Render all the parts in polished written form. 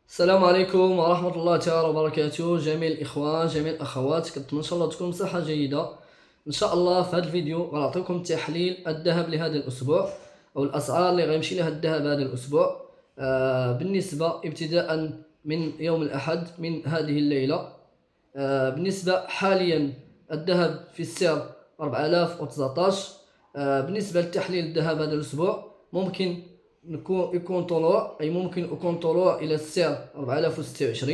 السلام عليكم ورحمة الله تعالى وبركاته. جميع الإخوان جميع الأخوات، كنتمنى إن شاء الله تكون بصحة جيدة. إن شاء الله في هذا الفيديو غنعطيكم تحليل الذهب لهذا الأسبوع أو الأسعار اللي غيمشي لها الذهب هذا الأسبوع. بالنسبة ابتداء من يوم الأحد من هذه الليلة. بالنسبة حاليا الذهب في السعر 4019. بالنسبة لتحليل الذهب هذا الأسبوع ممكن يكون طلوع، أي ممكن يكون طلوع إلى السعر 4026،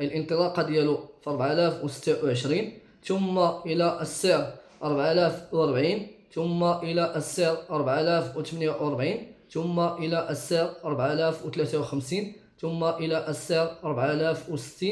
أي الانطلاقة ديالو في 4026، ثم إلى السعر 4040، ثم إلى السعر 4048، ثم إلى السعر 4053، ثم إلى السعر 4060،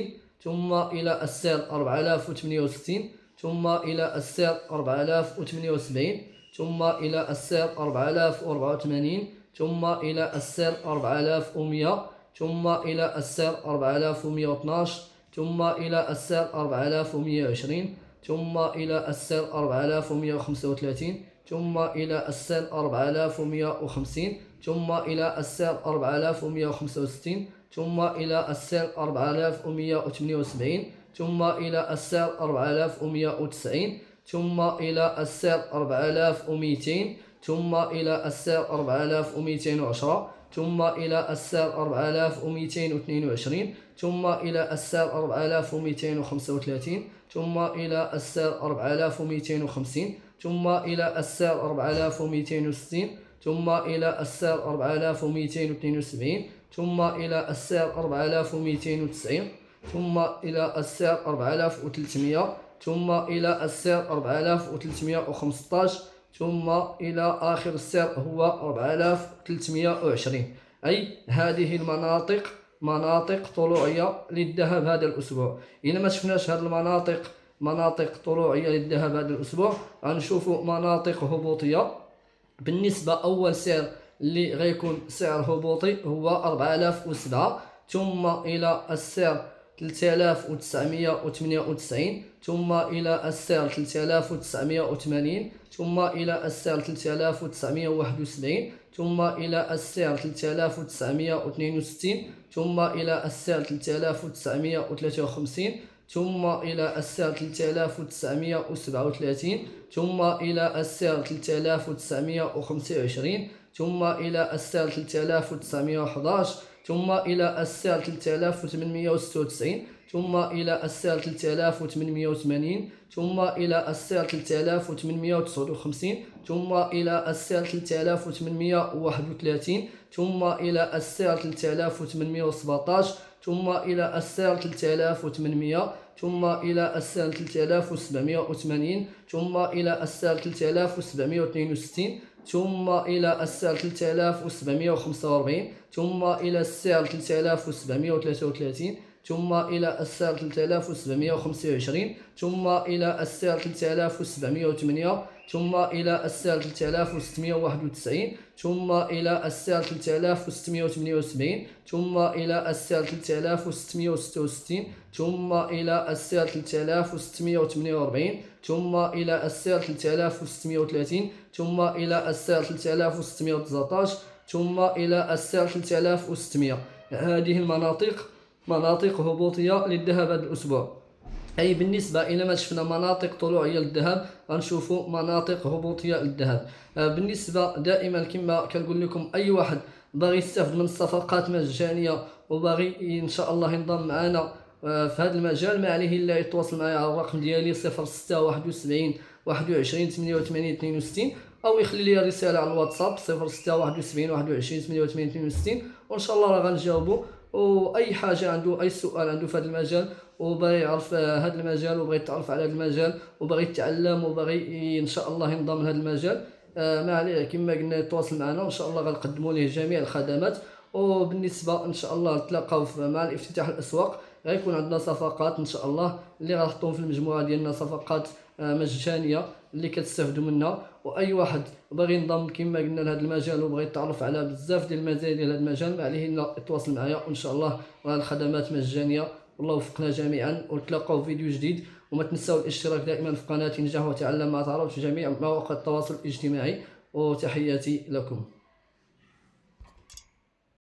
ثم إلى السعر 4068، ثم إلى السعر 4078، ثم إلى السعر 4084، ثم إلى السعر 4100، ثم إلى السعر 4112، ثم إلى السعر 4120، ثم إلى السعر 4135، ثم إلى السعر 4150، ثم إلى السعر 4165، ثم إلى السعر 4178، ثم إلى السعر 4190، ثم إلى السعر 4200، ثم إلى السعر 4210، ثم إلى السعر 4222، ثم إلى السعر 4235، ثم إلى السعر 4250، ثم إلى السعر 4260، ثم إلى السعر 4272، ثم إلى السعر 4290، ثم إلى السعر 4300، ثم إلى السعر 4315، ثم إلى آخر السعر هو 4320. أي هذه المناطق مناطق طلوعية للذهب هذا الأسبوع. إذا ما شفناش هذه المناطق مناطق طلوعية للذهب هذا الأسبوع، غنشوفوا مناطق هبوطية. بالنسبة أول سعر اللي غيكون سعر هبوطي هو 4007، ثم إلى السعر 3998، ثم إلى السعر 3980، ثم إلى السعر 3971، ثم إلى السعر 3962، ثم إلى السعر 3953، ثم إلى السعر 3937، ثم إلى السعر 3925، ثم إلى السعر 3911، ثم إلى السعر 3896، ثم إلى السعر 3880، ثم إلى السعر 3859، ثم إلى السعر 3831، ثم إلى السعر 3817، ثم إلى السعر 3800، ثم إلى السعر 3780، ثم إلى السعر 3762، ثم إلى السعر 3745، ثم إلى السعر 3733، ثم إلى السعر 3725، ثم إلى السعر 3708، ثم إلى السعر 3691، ثم إلى السعر 3678، ثم إلى السعر 3666، ثم إلى السعر 3648، ثم إلى السعر 3630، ثم إلى السعر 3619، ثم إلى السعر 3600. هذه المناطق مناطق هبوطية للذهب هذا الأسبوع. أي بالنسبة إلى ما شفنا مناطق طلوعية للذهب، غنشوفوا مناطق هبوطية للذهب. بالنسبة دائما كما كنقول لكم، أي واحد باغي يستافد من الصفقات مجانية وباغي إن شاء الله ينضم معنا في هذا المجال، ما عليه إلا يتواصل معي على الرقم ديالي 0671 21 88 62، أو يخلي لي رسالة على الواتساب 0671 21 88 62، وإن شاء الله راه غنجاوبو. واي حاجه عنده، اي سؤال عنده في هذا المجال وباغي يعرف هذا المجال وباغي يتعرف على هذا المجال وباغي يتعلم وباغي ان شاء الله ينضم لهذا المجال، ما عليه كما قلنا يتواصل معنا وان شاء الله غنقدموا ليه جميع الخدمات. وبالنسبه ان شاء الله نتلاقاو مع الافتتاح الاسواق، غيكون عندنا صفقات ان شاء الله اللي غنحطوهم في المجموعه ديالنا، صفقات مجانيه اللي كتستافدوا منها. واي واحد باغي ينضم كما قلنا لهذا المجال وبغى يتعرف على بزاف ديال المزايا ديال هذا المجال، ما عليه الا يتواصل معايا وان شاء الله راه الخدمات مجانيه. والله وفقنا جميعا، ونتلاقاو في فيديو جديد. وما تنساو الاشتراك دائما في قناه نجاح وتعلم مع تعرف في جميع مواقع التواصل الاجتماعي. وتحياتي لكم.